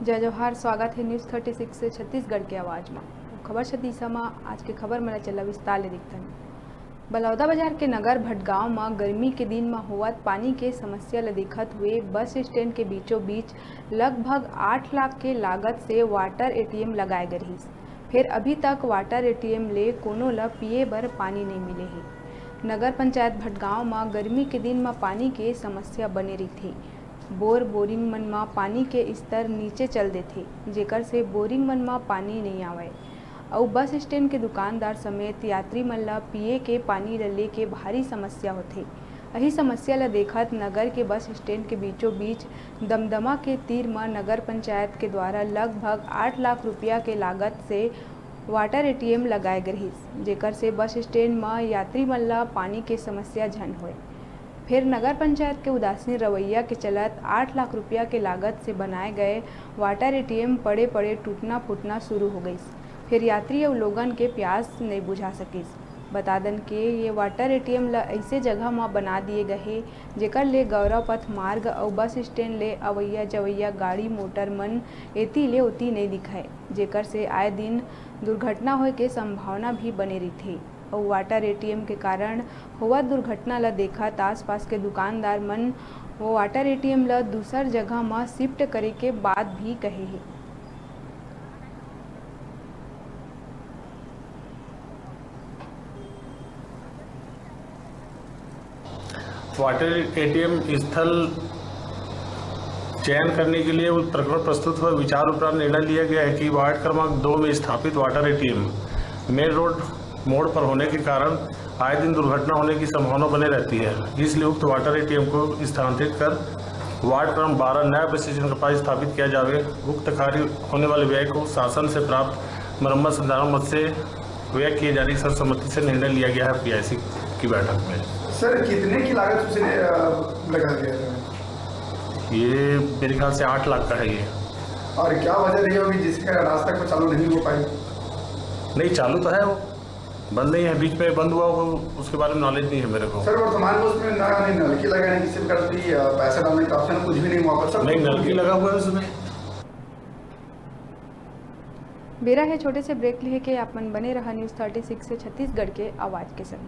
जय जोहार। स्वागत है न्यूज़ 36 से छत्तीसगढ़ के आवाज़ में। खबर छत्तीसा में आज के खबर में चला विस्तार ले दिखतन। बलौदाबाजार के नगर भटगांव में गर्मी के दिन में होवत पानी के समस्या ल देखत हुए बस स्टैंड के बीचों बीच लगभग 8 लाख के लागत से वाटर एटीएम लगाए गए रहिस। फिर अभी तक वाटर एटीएम ले कोनो ल पिए बर पानी नहीं मिले है। नगर पंचायत भटगांव में गर्मी के दिन में पानी के समस्या बने रही। बोरिंग मन में पानी के स्तर नीचे चल देथे, जेकर से बोरिंग मन में पानी नहीं आवे और बस स्टैंड के दुकानदार समेत यात्री मन ला पिए के पानी ल लेके भारी समस्या होथे। यही समस्या ला देखत नगर के बस स्टैंड के बीचों बीच दमदमा के तीर में नगर पंचायत के द्वारा लगभग 8 लाख रुपया के लागत से वाटर एटीएम लगाए गए रहिस, जेकर से बस स्टैंड में यात्री मन ला पानी के समस्या झन होए। फिर नगर पंचायत के उदासीन रवैया के चलत 8 लाख रुपया के लागत से बनाए गए वाटर एटीएम पड़े पड़े टूटना फूटना शुरू हो गई। फिर यात्री और लोगन के प्यास नहीं बुझा सकिस। बता दन के ये वाटर एटीएम ला ऐसे जगह में बना दिए गए जेकर ले गौरव पथ मार्ग और बस स्टैंड ले अवैया जवैया गाड़ी मोटर मन एती ले उती नहीं दिखाए, जेकर से आए दिन दुर्घटना होए के संभावना भी बने रही। और वाटर एटीएम के कारण हुआ दुर्घटना ला देखत आसपास के दुकानदार मन वो वाटर एटीएम ला दूसर जगह में शिफ्ट करे के बात भी कहे है। वाटर एटीएम स्थल चयन करने के लिए उस प्रकरण प्रस्तुत हुआ विचार उपरांत निर्णय लिया गया है कि वार्ड क्रमांक 2 में स्थापित वाटर एटीएम मेन रोड मोड़ पर होने के कारण आए दिन दुर्घटना होने की संभावना बने रहती है। इसलिए उक्त वाटर एटीएम को स्थानांतरित कर वार्ड क्रम 12 नया बस स्टेशन के पास स्थापित किया जावे। उक्त कार्य होने वाले व्यय को शासन से प्राप्त मरम्मत संचालन मद से व्यय किए जाने की सर्वसम्मति से निर्णय लिया गया है पीआईसी की बैठक में। सर कितने की लागत उसे लगा दिया है? ये मेरे ख्याल से 8 लाख का है ये। और क्या वजह रही होगी जिसका आज तक वो चालू नहीं हो पाई? नहीं, चालू तो है, वो बंद नहीं है, बीच में बंद हुआ हो उसके बारे में नॉलेज नहीं है मेरे को। सर वर्तमान में उसमें नलकी लगाने की सिर्फ करती पैसा डालने का ऑप्शन कुछ भी नहीं हुआ पर नहीं, नलकी लगा हुआ है उसमें। बेरा है छोटे से ब्रेक लेके अपन बने रहा न्यूज़ 36 से छत्तीसगढ़ के आवाज़ के संग।